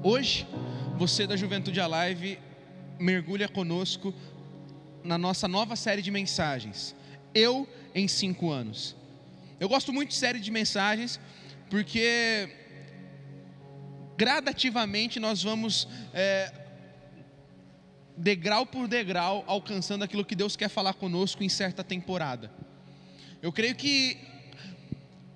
Hoje, você da Juventude Alive mergulha conosco na nossa nova série de mensagens, Eu em 5 anos. Eu gosto muito de série de mensagens, porque gradativamente nós vamos, degrau por degrau, alcançando aquilo que Deus quer falar conosco em certa temporada. Eu creio que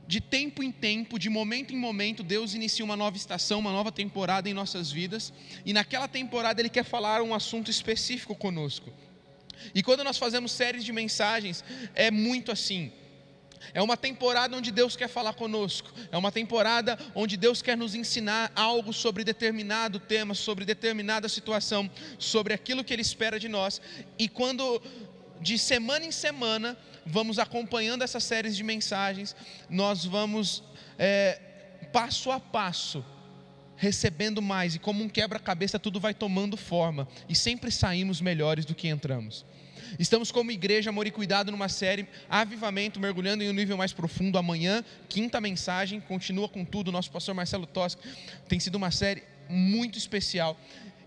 de tempo em tempo, de momento em momento, Deus inicia uma nova estação, uma nova temporada em nossas vidas, e naquela temporada Ele quer falar um assunto específico conosco. E quando nós fazemos séries de mensagens, é muito assim. É uma temporada onde Deus quer falar conosco, é uma temporada onde Deus quer nos ensinar algo sobre determinado tema, sobre determinada situação, sobre aquilo que Ele espera de nós. E quando de semana em semana vamos acompanhando essas séries de mensagens, nós vamos passo a passo recebendo mais, e como um quebra-cabeça tudo vai tomando forma, e sempre saímos melhores do que entramos. Estamos como igreja Amor e Cuidado numa série Avivamento, mergulhando em um nível mais profundo. Amanhã, 5ª mensagem, continua com tudo. Nosso pastor Marcelo Toschi, tem sido uma série muito especial.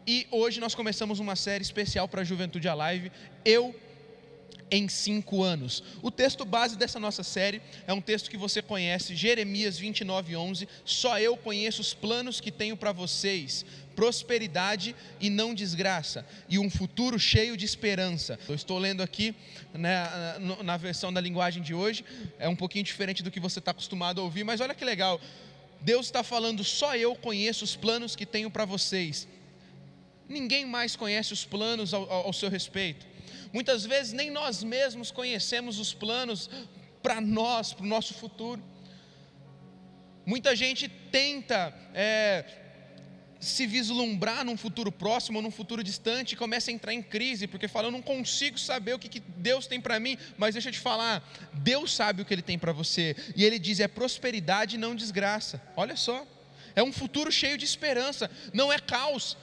E hoje nós começamos uma série especial para a Juventude Alive, Eu em 5 anos. O texto base dessa nossa série é um texto que você conhece, Jeremias 29:11. Só eu conheço os planos que tenho para vocês, prosperidade e não desgraça, e um futuro cheio de esperança. Eu estou lendo aqui, na versão da linguagem de hoje, é um pouquinho diferente do que você está acostumado a ouvir, mas olha que legal, Deus está falando: só eu conheço os planos que tenho para vocês, ninguém mais conhece os planos ao seu respeito. Muitas vezes nem nós mesmos conhecemos os planos para nós, para o nosso futuro. Muita gente tenta se vislumbrar num futuro próximo ou num futuro distante, e começa a entrar em crise, porque fala: eu não consigo saber o que Deus tem para mim. Mas deixa eu te falar, Deus sabe o que Ele tem para você, e Ele diz: é prosperidade e não desgraça. Olha só, é um futuro cheio de esperança, não é caos.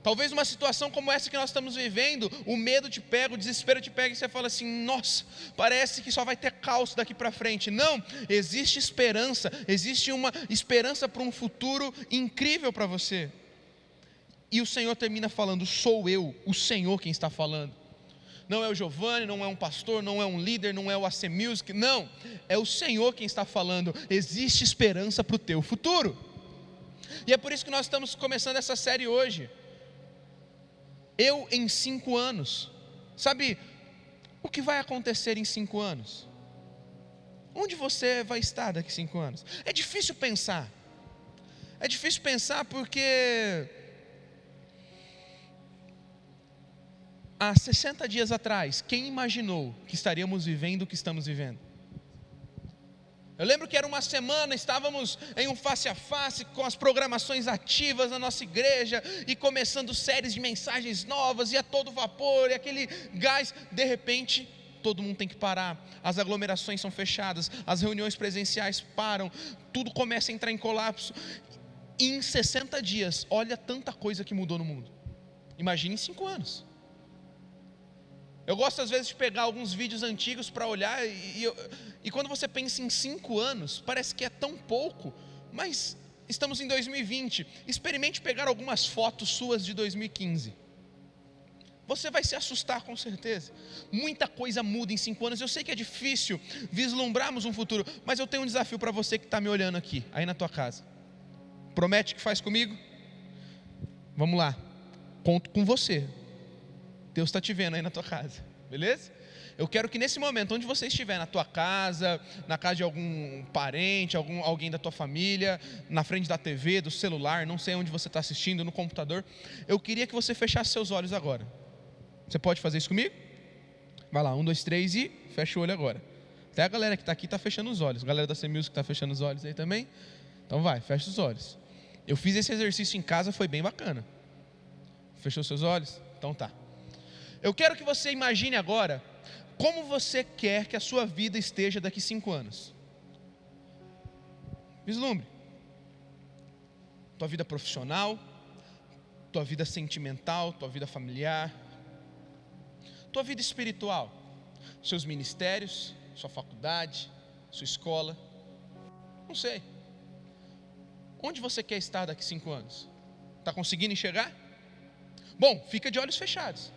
Talvez uma situação como essa que nós estamos vivendo, o medo te pega, o desespero te pega, e você fala assim: nossa, parece que só vai ter caos daqui para frente. Não, existe esperança, existe uma esperança para um futuro incrível para você. E o Senhor termina falando: sou eu, o Senhor quem está falando. Não é o Giovanni, não é um pastor, não é um líder, não é o AC Music, não, é o Senhor quem está falando. Existe esperança para o teu futuro. E é por isso que nós estamos começando essa série hoje, Eu em 5 anos. Sabe o que vai acontecer em 5 anos? Onde você vai estar daqui a 5 anos? É difícil pensar. É difícil pensar porque há 60 dias atrás, quem imaginou que estaríamos vivendo o que estamos vivendo? Eu lembro que era uma semana, estávamos em um face a face com as programações ativas na nossa igreja, e começando séries de mensagens novas, e a todo vapor, e aquele gás. De repente, todo mundo tem que parar, as aglomerações são fechadas, as reuniões presenciais param, tudo começa a entrar em colapso. E em 60 dias, olha tanta coisa que mudou no mundo. Imagine em 5 anos. Eu gosto às vezes de pegar alguns vídeos antigos para olhar, e quando você pensa em 5 anos, parece que é tão pouco, mas estamos em 2020, experimente pegar algumas fotos suas de 2015, você vai se assustar com certeza. Muita coisa muda em 5 anos, eu sei que é difícil vislumbrarmos um futuro, mas eu tenho um desafio para você que está me olhando aqui, aí na tua casa. Promete que faz comigo? Vamos lá, conto com você. Deus está te vendo aí na tua casa, beleza? Eu quero que nesse momento, onde você estiver, na tua casa, na casa de algum parente, alguém da tua família, na frente da TV, do celular, não sei onde você está assistindo, no computador, eu queria que você fechasse seus olhos agora. Você pode fazer isso comigo? Vai lá, 1, 2, 3 e fecha o olho agora. Até a galera que está aqui está fechando os olhos. A galera da C-Music está fechando os olhos aí também. Então vai, fecha os olhos. Eu fiz esse exercício em casa, foi bem bacana. Fechou seus olhos? Então tá. Eu quero que você imagine agora como você quer que a sua vida esteja daqui 5 anos. Vislumbre. Tua vida profissional, tua vida sentimental, tua vida familiar, tua vida espiritual, seus ministérios, sua faculdade, sua escola. Não sei. Onde você quer estar daqui 5 anos? Está conseguindo enxergar? Bom, fica de olhos fechados.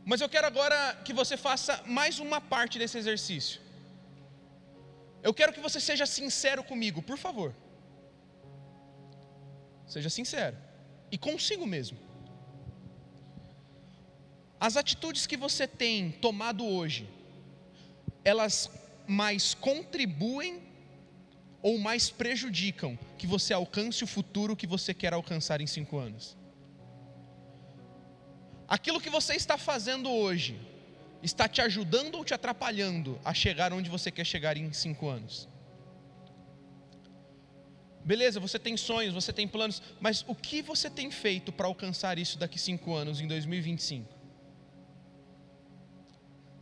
Mas eu quero agora que você faça mais uma parte desse exercício. Eu quero que você seja sincero comigo, por favor. Seja sincero. E consigo mesmo. As atitudes que você tem tomado hoje, elas mais contribuem ou mais prejudicam que você alcance o futuro que você quer alcançar em 5 anos? Aquilo que você está fazendo hoje, está te ajudando ou te atrapalhando a chegar onde você quer chegar em 5 anos? Beleza, você tem sonhos, você tem planos, mas o que você tem feito para alcançar isso daqui 5 anos, em 2025?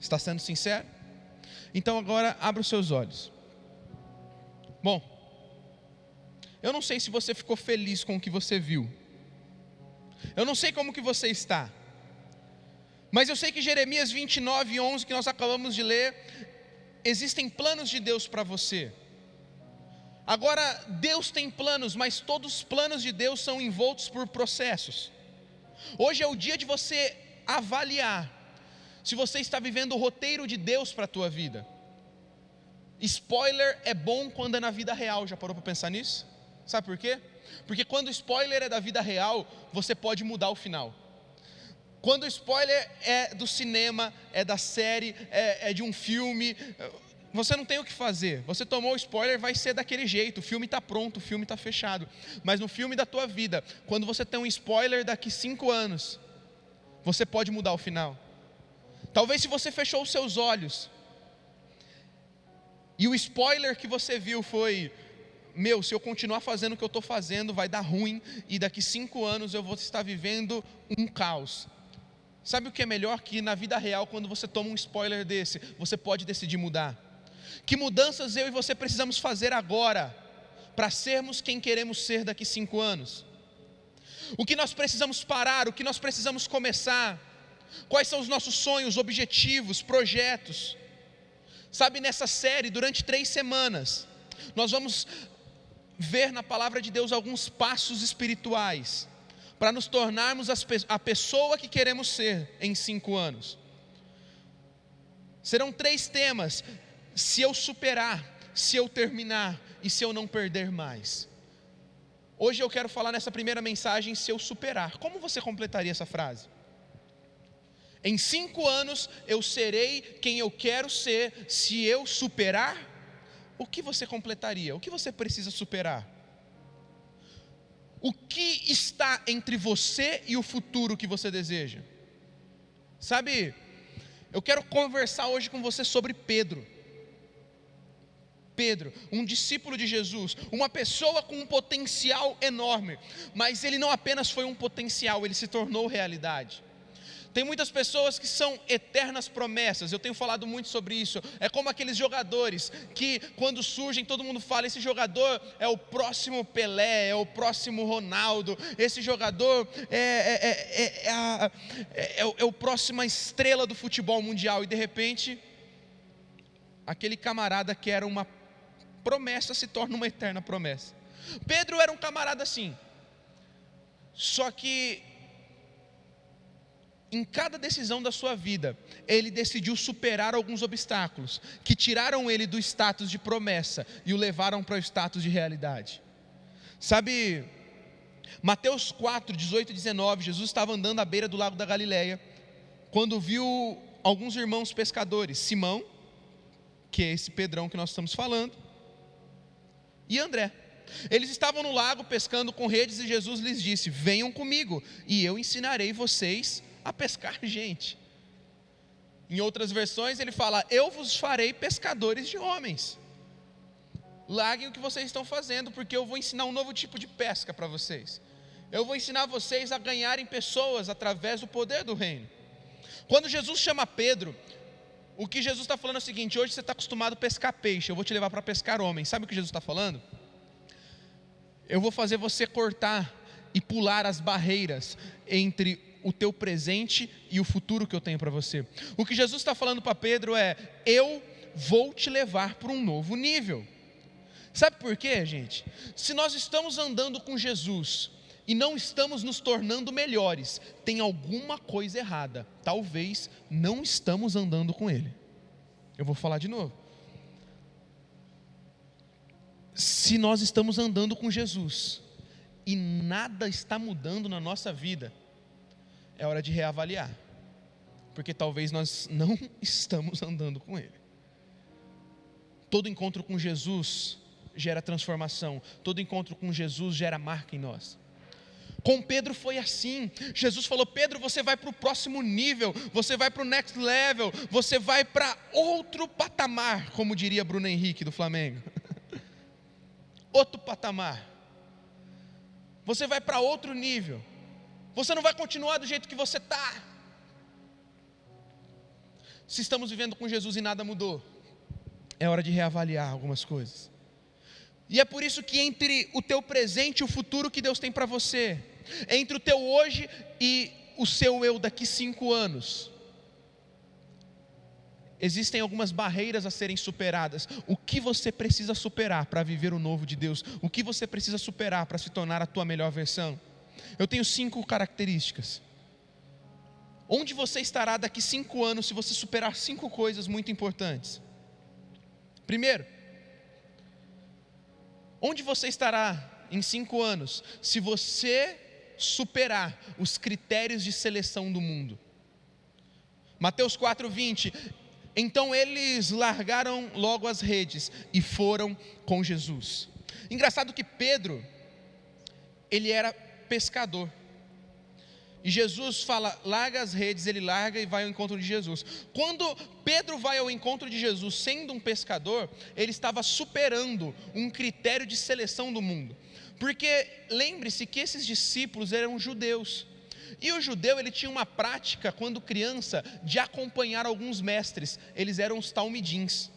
Está sendo sincero? Então agora abra os seus olhos. Bom, eu não sei se você ficou feliz com o que você viu. Eu não sei como que você está. Mas eu sei que Jeremias 29:11, que nós acabamos de ler, existem planos de Deus para você. Agora, Deus tem planos, mas todos os planos de Deus são envoltos por processos. Hoje é o dia de você avaliar se você está vivendo o roteiro de Deus para a tua vida. Spoiler é bom quando é na vida real. Já parou para pensar nisso? Sabe por quê? Porque quando o spoiler é da vida real, você pode mudar o final. Quando o spoiler é do cinema, é da série, é de um filme, você não tem o que fazer. Você tomou o spoiler, vai ser daquele jeito. O filme está pronto, o filme está fechado. Mas no filme da tua vida, quando você tem um spoiler daqui 5 anos, você pode mudar o final. Talvez se você fechou os seus olhos e o spoiler que você viu foi: se eu continuar fazendo o que eu estou fazendo, vai dar ruim, e daqui 5 anos eu vou estar vivendo um caos. Sabe o que é melhor? Que na vida real, quando você toma um spoiler desse, você pode decidir mudar. Que mudanças eu e você precisamos fazer agora, para sermos quem queremos ser daqui 5 anos? O que nós precisamos parar, o que nós precisamos começar? Quais são os nossos sonhos, objetivos, projetos? Sabe, nessa série, durante 3 semanas, nós vamos ver na palavra de Deus alguns passos espirituais para nos tornarmos a pessoa que queremos ser em 5 anos. Serão 3 temas: se eu superar, se eu terminar e se eu não perder mais. Hoje eu quero falar nessa primeira mensagem: se eu superar. Como você completaria essa frase? Em 5 anos eu serei quem eu quero ser se eu superar. O que você completaria? O que você precisa superar? O que está entre você e o futuro que você deseja? Sabe, eu quero conversar hoje com você sobre Pedro. Pedro, um discípulo de Jesus, uma pessoa com um potencial enorme, mas ele não apenas foi um potencial, ele se tornou realidade. Tem muitas pessoas que são eternas promessas, eu tenho falado muito sobre isso. É como aqueles jogadores que quando surgem todo mundo fala: esse jogador é o próximo Pelé, é o próximo Ronaldo, esse jogador é o próxima estrela do futebol mundial. E de repente, aquele camarada que era uma promessa se torna uma eterna promessa. Pedro era um camarada assim, só que em cada decisão da sua vida, ele decidiu superar alguns obstáculos que tiraram ele do status de promessa e o levaram para o status de realidade. Sabe, Mateus 4, 18 e 19, Jesus estava andando à beira do lago da Galileia, quando viu alguns irmãos pescadores, Simão, que é esse Pedrão que nós estamos falando, e André. Eles estavam no lago pescando com redes e Jesus lhes disse: venham comigo e eu ensinarei vocês a pescar gente. Em outras versões ele fala: eu vos farei pescadores de homens. Larguem o que vocês estão fazendo, porque eu vou ensinar um novo tipo de pesca para vocês. Eu vou ensinar vocês a ganharem pessoas através do poder do reino. Quando Jesus chama Pedro, o que Jesus está falando é o seguinte: hoje você está acostumado a pescar peixe, eu vou te levar para pescar homens. Sabe o que Jesus está falando? Eu vou fazer você cortar e pular as barreiras entre o teu presente e o futuro que eu tenho para você. O que Jesus está falando para Pedro é: eu vou te levar para um novo nível. Sabe por quê, gente? Se nós estamos andando com Jesus e não estamos nos tornando melhores, tem alguma coisa errada. Talvez não estamos andando com Ele. Eu vou falar de novo. Se nós estamos andando com Jesus e nada está mudando na nossa vida, é hora de reavaliar, porque talvez nós não estamos andando com Ele. Todo encontro com Jesus gera transformação, todo encontro com Jesus gera marca em nós. Com Pedro foi assim. Jesus falou: Pedro, você vai para o próximo nível, você vai para o next level, você vai para outro patamar, como diria Bruno Henrique do Flamengo. Outro patamar. Você vai para outro nível. Você não vai continuar do jeito que você está. Se estamos vivendo com Jesus e nada mudou, é hora de reavaliar algumas coisas. E é por isso que entre o teu presente e o futuro que Deus tem para você, entre o teu hoje e o seu eu daqui 5 anos, existem algumas barreiras a serem superadas. O que você precisa superar para viver o novo de Deus? O que você precisa superar para se tornar a tua melhor versão? Eu tenho 5 características. Onde você estará daqui 5 anos se você superar 5 coisas muito importantes? Primeiro, onde você estará em 5 anos se você superar os critérios de seleção do mundo? Mateus 4:20. Então eles largaram logo as redes e foram com Jesus. Engraçado que Pedro, ele era pescador. E Jesus fala: larga as redes, ele larga e vai ao encontro de Jesus. Quando Pedro vai ao encontro de Jesus sendo um pescador, ele estava superando um critério de seleção do mundo. Porque lembre-se que esses discípulos eram judeus. E o judeu, ele tinha uma prática, quando criança, de acompanhar alguns mestres. Eles eram os talmidins.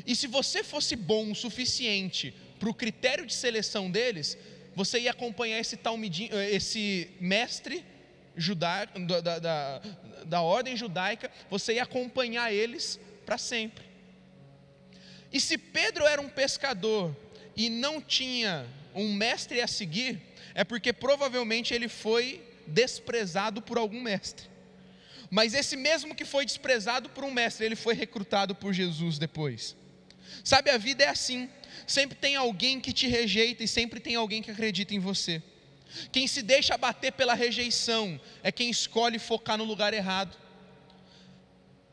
E se você fosse bom o suficiente para o critério de seleção deles, você ia acompanhar esse mestre judaico, da ordem judaica, você ia acompanhar eles para sempre. E se Pedro era um pescador e não tinha um mestre a seguir, é porque provavelmente ele foi desprezado por algum mestre. Mas esse mesmo que foi desprezado por um mestre, ele foi recrutado por Jesus depois. Sabe, a vida é assim. Sempre tem alguém que te rejeita e sempre tem alguém que acredita em você. Quem se deixa abater pela rejeição é quem escolhe focar no lugar errado.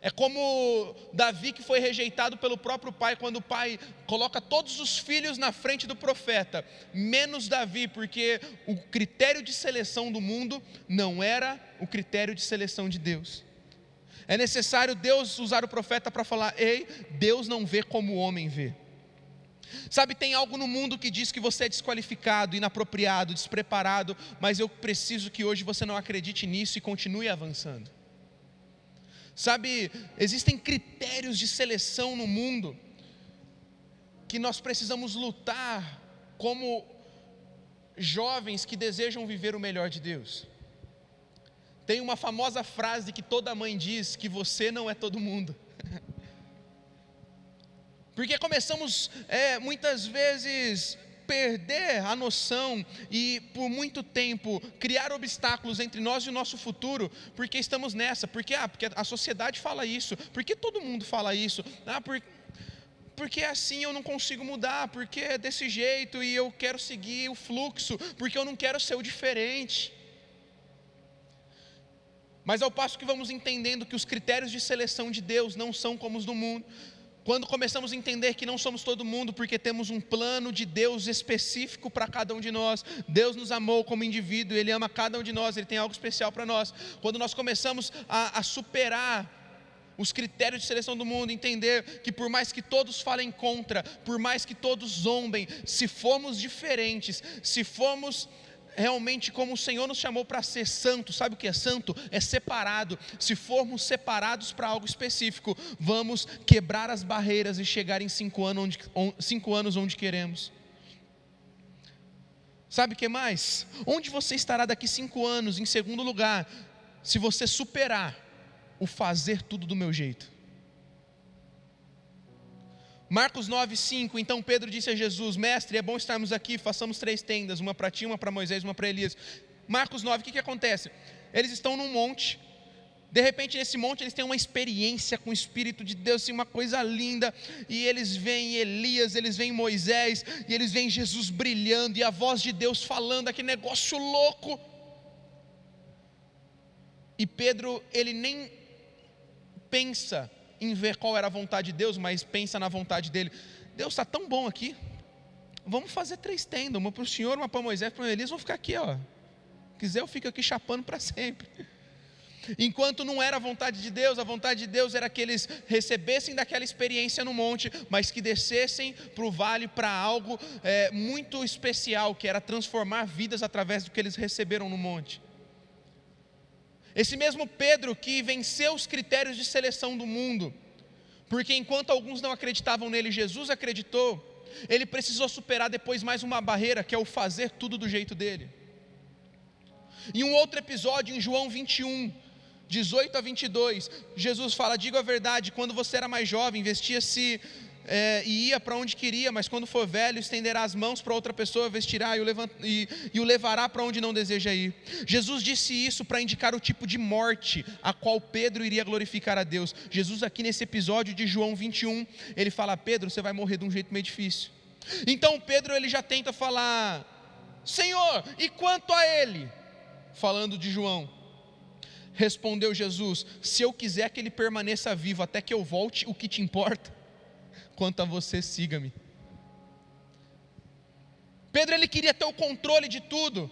É como Davi, que foi rejeitado pelo próprio pai, quando o pai coloca todos os filhos na frente do profeta, menos Davi, porque o critério de seleção do mundo não era o critério de seleção de Deus. É necessário Deus usar o profeta para falar: ei, Deus não vê como o homem vê. Sabe, tem algo no mundo que diz que você é desqualificado, inapropriado, despreparado, mas eu preciso que hoje você não acredite nisso e continue avançando. Sabe, existem critérios de seleção no mundo que nós precisamos lutar como jovens que desejam viver o melhor de Deus. Tem uma famosa frase que toda mãe diz, que você não é todo mundo. Porque começamos muitas vezes perder a noção e por muito tempo criar obstáculos entre nós e o nosso futuro, porque estamos nessa, porque a sociedade fala isso, porque todo mundo fala isso, porque assim eu não consigo mudar, porque é desse jeito e eu quero seguir o fluxo, porque eu não quero ser o diferente. Mas ao passo que vamos entendendo que os critérios de seleção de Deus não são como os do mundo, quando começamos a entender que não somos todo mundo, porque temos um plano de Deus específico para cada um de nós. Deus nos amou como indivíduo, Ele ama cada um de nós, Ele tem algo especial para nós. Quando nós começamos a superar os critérios de seleção do mundo, entender que por mais que todos falem contra, por mais que todos zombem, se formos diferentes, se formos realmente como o Senhor nos chamou para ser santo, sabe o que é santo? É separado. Se formos separados para algo específico, vamos quebrar as barreiras e chegar em 5 anos onde queremos. Sabe o que mais? Onde você estará daqui 5 anos? Em segundo lugar, se você superar o fazer tudo do meu jeito. Marcos 9:5, então Pedro disse a Jesus: mestre, é bom estarmos aqui, façamos 3 tendas, uma para ti, uma para Moisés, uma para Elias. Marcos 9, o que acontece? Eles estão num monte, de repente nesse monte eles têm uma experiência com o Espírito de Deus, assim, uma coisa linda, e eles veem Elias, eles veem Moisés, e eles veem Jesus brilhando, e a voz de Deus falando, aquele negócio louco. E Pedro, ele nem pensa em ver qual era a vontade de Deus, mas pensa na vontade dele. Deus está tão bom aqui, vamos fazer 3 tendas, uma para o Senhor, uma para Moisés, para Elias, vamos ficar aqui, ó. Quiser eu fico aqui chapando para sempre. Enquanto não era a vontade de Deus, a vontade de Deus era que eles recebessem daquela experiência no monte, mas que descessem para o vale para algo muito especial, que era transformar vidas através do que eles receberam no monte. Esse mesmo Pedro que venceu os critérios de seleção do mundo, porque enquanto alguns não acreditavam nele, Jesus acreditou, ele precisou superar depois mais uma barreira, que é o fazer tudo do jeito dele. Em um outro episódio, em João 21, 18 a 22, Jesus fala: digo a verdade, quando você era mais jovem, vestia-se e ia para onde queria, mas quando for velho, estenderá as mãos para outra pessoa, vestirá e o levará para onde não deseja ir. Jesus disse isso para indicar o tipo de morte a qual Pedro iria glorificar a Deus. Jesus aqui nesse episódio de João 21, ele fala: Pedro, você vai morrer de um jeito meio difícil. Então Pedro, ele já tenta falar: Senhor, e quanto a ele? Falando de João. Respondeu Jesus: se eu quiser que ele permaneça vivo até que eu volte, o que te importa? Quanto a você, siga-me. Pedro, ele queria ter o controle de tudo.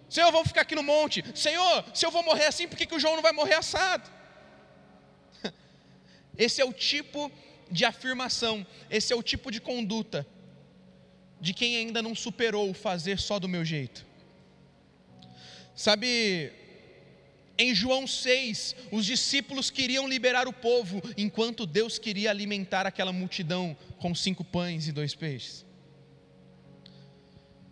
Senhor, vamos ficar aqui no monte. Senhor, se eu vou morrer assim, por que o João não vai morrer assado? Esse é o tipo de afirmação, esse é o tipo de conduta de quem ainda não superou o fazer só do meu jeito. Sabe, em João 6, os discípulos queriam liberar o povo, enquanto Deus queria alimentar aquela multidão com 5 pães e 2 peixes.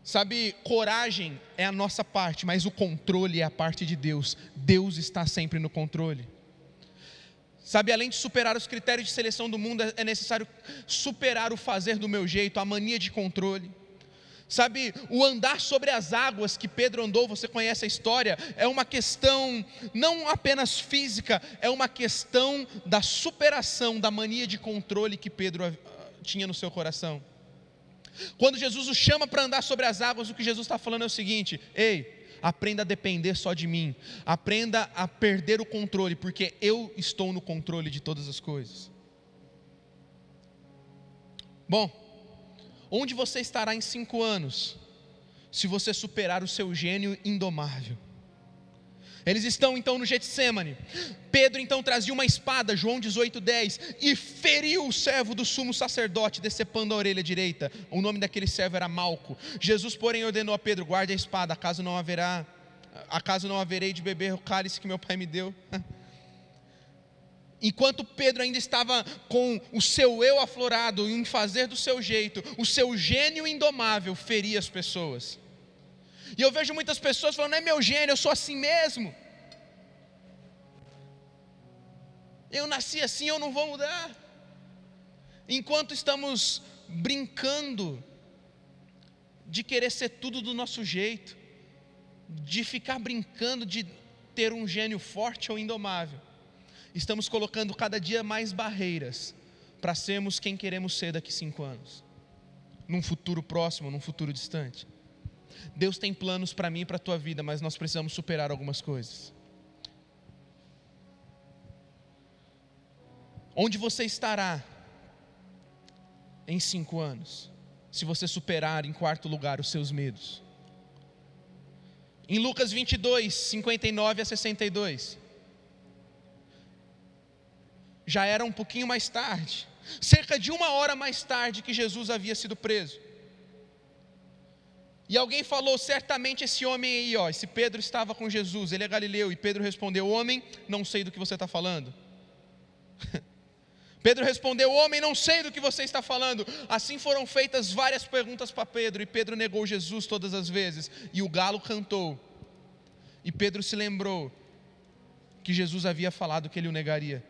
Sabe, coragem é a nossa parte, mas o controle é a parte de Deus. Deus está sempre no controle. Sabe, além de superar os critérios de seleção do mundo, é necessário superar o fazer do meu jeito, a mania de controle. Sabe, o andar sobre as águas que Pedro andou, você conhece a história, é uma questão não apenas física, é uma questão da superação da mania de controle que Pedro tinha no seu coração. Quando Jesus o chama para andar sobre as águas, o que Jesus está falando é o seguinte: ei, aprenda a depender só de mim, aprenda a perder o controle, porque eu estou no controle de todas as coisas. Bom, onde você estará em 5 anos, se você superar o seu gênio indomável? Eles estão então no Getsêmani. Pedro então trazia uma espada, João 18:10, e feriu o servo do sumo sacerdote, decepando a orelha direita. O nome daquele servo era Malco. Jesus, porém, ordenou a Pedro: guarde a espada, acaso não haverei de beber o cálice que meu pai me deu. Enquanto Pedro ainda estava com o seu eu aflorado em fazer do seu jeito, o seu gênio indomável feria as pessoas. E eu vejo muitas pessoas falando: não é meu gênio, eu sou assim mesmo, eu nasci assim, eu não vou mudar. Enquanto estamos brincando de querer ser tudo do nosso jeito, de ficar brincando de ter um gênio forte ou indomável, estamos colocando cada dia mais barreiras para sermos quem queremos ser daqui 5 anos, num futuro próximo, num futuro distante. Deus tem planos para mim e para a tua vida, mas nós precisamos superar algumas coisas. Onde você estará em 5 anos, se você superar em 4º lugar os seus medos? Em Lucas 22, 59 a 62, já era um pouquinho mais tarde, cerca de 1 hora mais tarde que Jesus havia sido preso. E alguém falou: certamente esse homem aí, esse Pedro estava com Jesus, ele é galileu. E Pedro respondeu: homem, não sei do que você está falando. Pedro respondeu: homem, não sei do que você está falando. Assim foram feitas várias perguntas para Pedro, e Pedro negou Jesus todas as vezes. E o galo cantou, e Pedro se lembrou que Jesus havia falado que ele o negaria.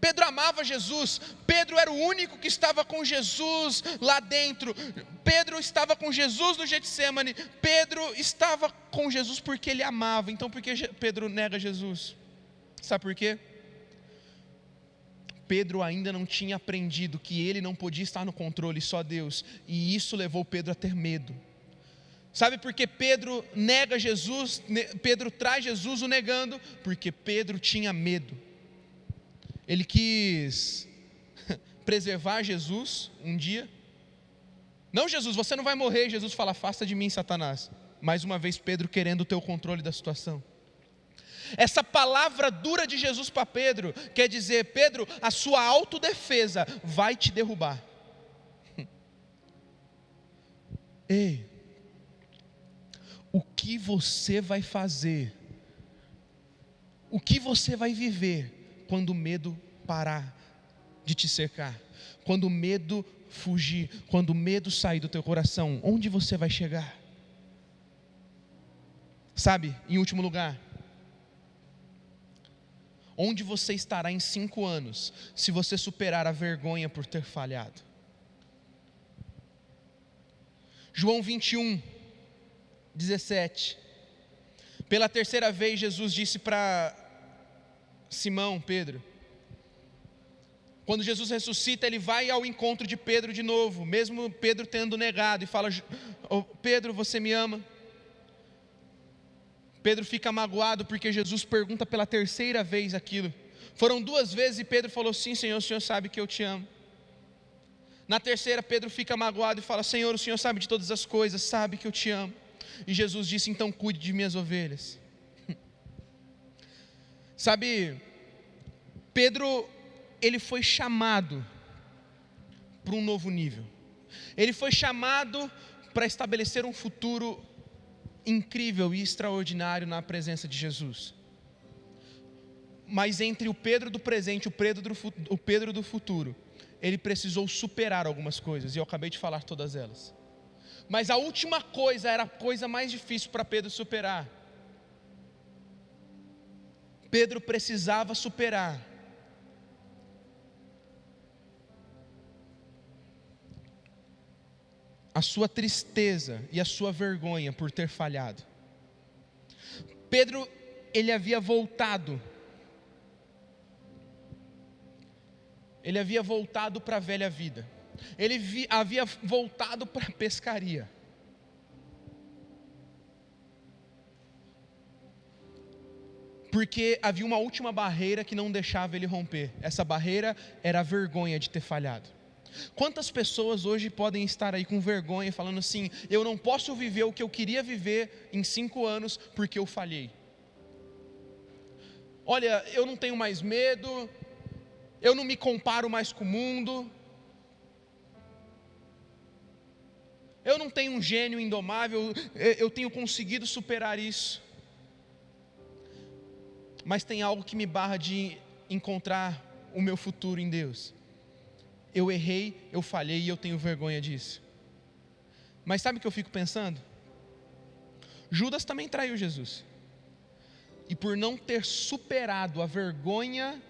Pedro amava Jesus, Pedro era o único que estava com Jesus lá dentro, Pedro estava com Jesus no Getsemane, Pedro estava com Jesus porque ele amava. Então por que Pedro nega Jesus? Sabe por quê? Pedro ainda não tinha aprendido que ele não podia estar no controle, só Deus, e isso levou Pedro a ter medo. Sabe por que Pedro nega Jesus, Pedro traz Jesus o negando? Porque Pedro tinha medo. Ele quis preservar Jesus um dia. Não, Jesus, você não vai morrer. Jesus fala, afasta de mim, Satanás. Mais uma vez Pedro querendo ter o controle da situação. Essa palavra dura de Jesus para Pedro quer dizer: Pedro, a sua autodefesa vai te derrubar. Ei, o que você vai fazer? O que você vai viver quando o medo parar de te cercar? Quando o medo fugir, quando o medo sair do teu coração, onde você vai chegar? Sabe, em último lugar, onde você estará em 5 anos, se você superar a vergonha por ter falhado? João 21, 17. Pela terceira vez Jesus disse para Simão, Pedro, quando Jesus ressuscita, ele vai ao encontro de Pedro de novo, mesmo Pedro tendo negado, e fala: oh, Pedro, você me ama? Pedro fica magoado porque Jesus pergunta pela terceira vez aquilo. Foram 2 vezes e Pedro falou: sim, Senhor, o Senhor sabe que eu te amo. Na terceira, Pedro fica magoado e fala: Senhor, o Senhor sabe de todas as coisas, sabe que eu te amo. E Jesus disse: então cuide de minhas ovelhas. Sabe, Pedro, ele foi chamado para um novo nível. Ele foi chamado para estabelecer um futuro incrível e extraordinário na presença de Jesus. Mas entre o Pedro do presente e o Pedro do futuro, ele precisou superar algumas coisas, e eu acabei de falar todas elas. Mas a última coisa era a coisa mais difícil para Pedro superar. Pedro precisava superar a sua tristeza e a sua vergonha por ter falhado. Pedro, ele havia voltado para a velha vida, ele havia voltado para a pescaria. Porque havia uma última barreira que não deixava ele romper. Essa barreira era a vergonha de ter falhado. Quantas pessoas hoje podem estar aí com vergonha, falando assim: eu não posso viver o que eu queria viver em 5 anos porque eu falhei. Olha, eu não tenho mais medo, eu não me comparo mais com o mundo, eu não tenho um gênio indomável, eu tenho conseguido superar isso. Mas tem algo que me barra de encontrar o meu futuro em Deus. Eu errei, eu falhei e eu tenho vergonha disso. Mas sabe o que eu fico pensando? Judas também traiu Jesus. E por não ter superado a vergonha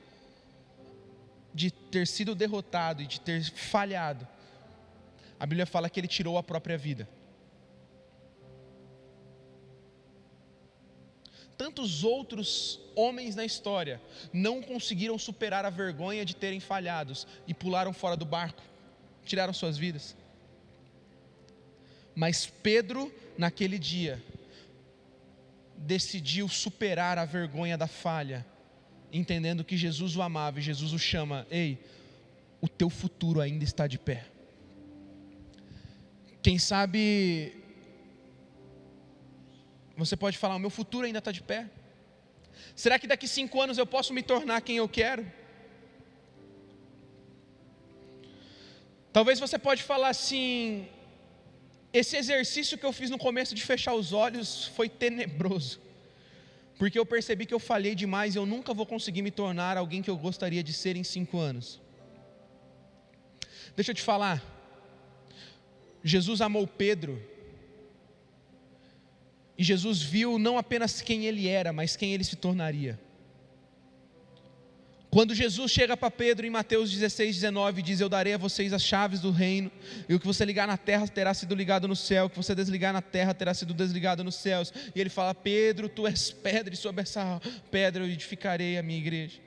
de ter sido derrotado e de ter falhado, a Bíblia fala que ele tirou a própria vida. Tantos outros homens na história não conseguiram superar a vergonha de terem falhados e pularam fora do barco, tiraram suas vidas. Mas Pedro, naquele dia, decidiu superar a vergonha da falha, entendendo que Jesus o amava e Jesus o chama: ei, o teu futuro ainda está de pé. Quem sabe você pode falar: o meu futuro ainda está de pé. Será que daqui 5 anos eu posso me tornar quem eu quero? Talvez você pode falar assim: esse exercício que eu fiz no começo de fechar os olhos foi tenebroso, porque eu percebi que eu falhei demais e eu nunca vou conseguir me tornar alguém que eu gostaria de ser em 5 anos. Deixa eu te falar, Jesus amou Pedro, e Jesus viu não apenas quem ele era, mas quem ele se tornaria. Quando Jesus chega para Pedro em Mateus 16, 19, diz: eu darei a vocês as chaves do reino, e o que você ligar na terra terá sido ligado no céu, o que você desligar na terra terá sido desligado nos céus. E ele fala: Pedro, tu és pedra, e sobre essa pedra eu edificarei a minha igreja.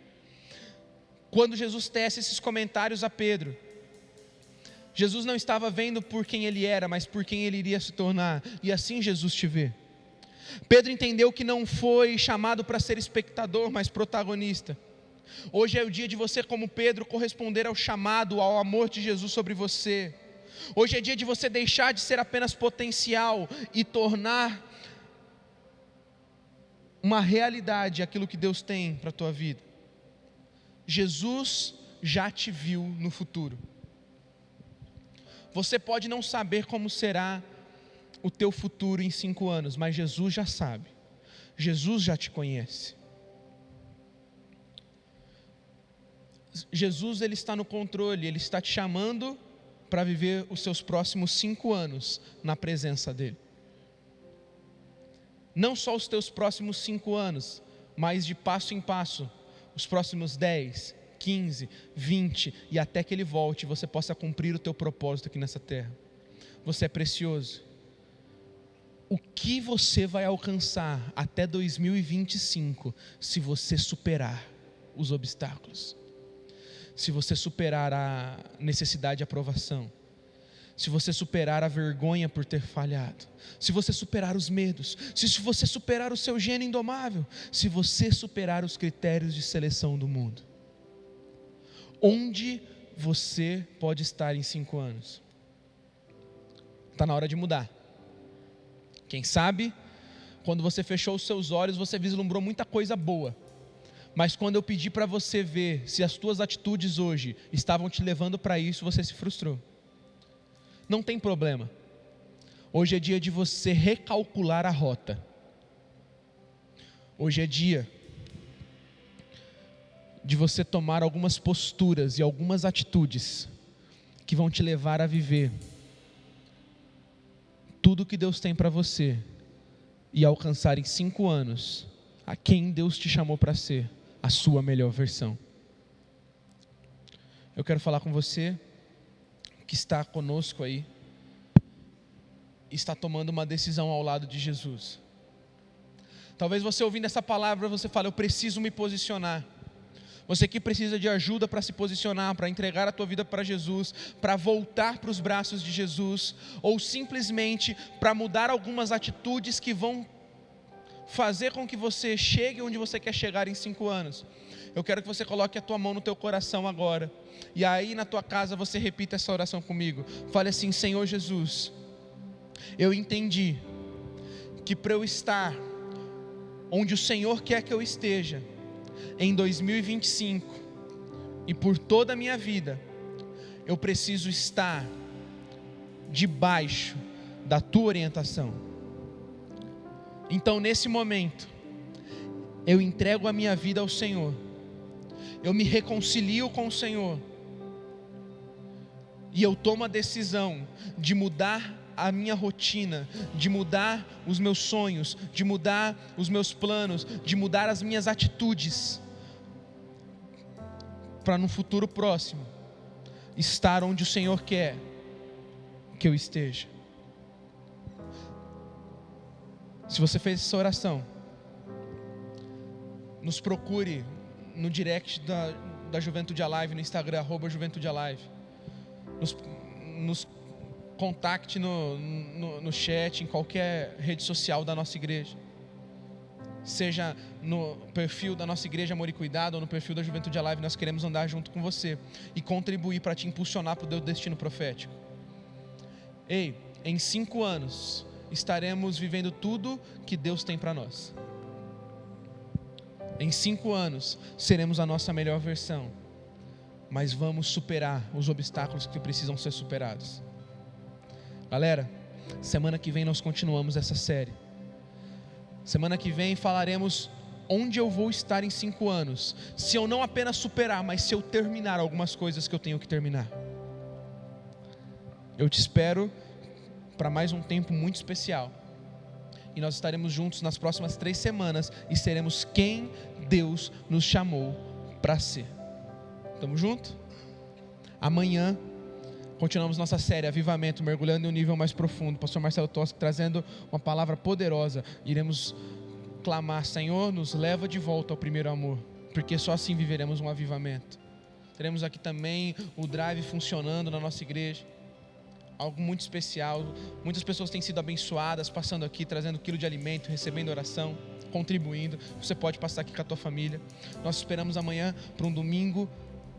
Quando Jesus tece esses comentários a Pedro, Jesus não estava vendo por quem ele era, mas por quem ele iria se tornar, e assim Jesus te vê. Pedro entendeu que não foi chamado para ser espectador, mas protagonista. Hoje é o dia de você, como Pedro, corresponder ao chamado, ao amor de Jesus sobre você. Hoje é dia de você deixar de ser apenas potencial e tornar uma realidade aquilo que Deus tem para a tua vida. Jesus já te viu no futuro. Você pode não saber como será o teu futuro em 5 anos, mas Jesus já sabe. Jesus já te conhece. Jesus, ele está no controle, ele está te chamando para viver os seus próximos 5 anos na presença dele. Não só os teus próximos 5 anos, mas de passo em passo, os próximos 10, 15, 20, e até que ele volte, você possa cumprir o teu propósito aqui nessa terra. Você é precioso. O que você vai alcançar até 2025, se você superar os obstáculos? Se você superar a necessidade de aprovação, se você superar a vergonha por ter falhado, se você superar os medos, se você superar o seu gênio indomável, se você superar os critérios de seleção do mundo, onde você pode estar em 5 anos? Está na hora de mudar. Quem sabe, quando você fechou os seus olhos, você vislumbrou muita coisa boa. Mas quando eu pedi para você ver se as tuas atitudes hoje estavam te levando para isso, você se frustrou. Não tem problema. Hoje é dia de você recalcular a rota. Hoje é dia de você tomar algumas posturas e algumas atitudes que vão te levar a viver tudo que Deus tem para você e alcançar em 5 anos a quem Deus te chamou para ser, a sua melhor versão. Eu quero falar com você que está conosco aí, está tomando uma decisão ao lado de Jesus. Talvez você ouvindo essa palavra, você fale: eu preciso me posicionar. Você que precisa de ajuda para se posicionar, para entregar a tua vida para Jesus, para voltar para os braços de Jesus, ou simplesmente para mudar algumas atitudes que vão fazer com que você chegue onde você quer chegar em 5 anos. Eu quero que você coloque a tua mão no teu coração agora, e aí na tua casa você repita essa oração comigo. Fale assim: Senhor Jesus, eu entendi que para eu estar onde o Senhor quer que eu esteja em 2025 e por toda a minha vida, eu preciso estar debaixo da tua orientação. Então nesse momento eu entrego a minha vida ao Senhor, eu me reconcilio com o Senhor, e eu tomo a decisão de mudar a minha rotina, de mudar os meus sonhos, de mudar os meus planos, de mudar as minhas atitudes, para no futuro próximo estar onde o Senhor quer que eu esteja. Se você fez essa oração, nos procure no direct da Juventude Alive, no Instagram, @JuventudeAlive. Nos contacte no chat, em qualquer rede social da nossa igreja. Seja no perfil da nossa igreja Amor e Cuidado, ou no perfil da Juventude Alive, nós queremos andar junto com você e contribuir para te impulsionar para o teu destino profético. Ei, em 5 anos estaremos vivendo tudo que Deus tem para nós. Em 5 anos seremos a nossa melhor versão, mas vamos superar os obstáculos que precisam ser superados. Galera, semana que vem nós continuamos essa série. Semana que vem falaremos onde eu vou estar em 5 anos, se eu não apenas superar, mas se eu terminar algumas coisas que eu tenho que terminar. Eu te espero para mais um tempo muito especial, e nós estaremos juntos nas próximas 3 semanas, e seremos quem Deus nos chamou para ser. Tamo junto? Amanhã continuamos nossa série Avivamento, mergulhando em um nível mais profundo. Pastor Marcelo Toschi trazendo uma palavra poderosa. Iremos clamar: Senhor, nos leva de volta ao primeiro amor, porque só assim viveremos um avivamento. Teremos aqui também o Drive funcionando na nossa igreja, algo muito especial. Muitas pessoas têm sido abençoadas passando aqui, trazendo quilo de alimento, recebendo oração, contribuindo. Você pode passar aqui com a tua família. Nós esperamos amanhã para um domingo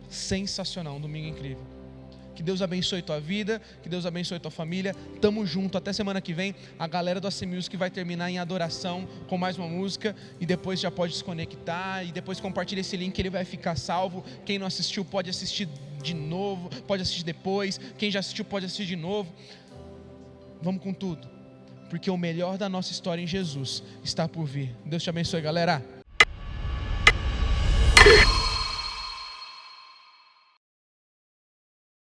sensacional, um domingo incrível. Que Deus abençoe tua vida, que Deus abençoe tua família. Tamo junto, até semana que vem. A galera do AC Music vai terminar em adoração com mais uma música, e depois já pode se conectar, e depois compartilha esse link, ele vai ficar salvo. Quem não assistiu pode assistir de novo, pode assistir depois. Quem já assistiu pode assistir de novo. Vamos com tudo, porque o melhor da nossa história em Jesus está por vir. Deus te abençoe, galera.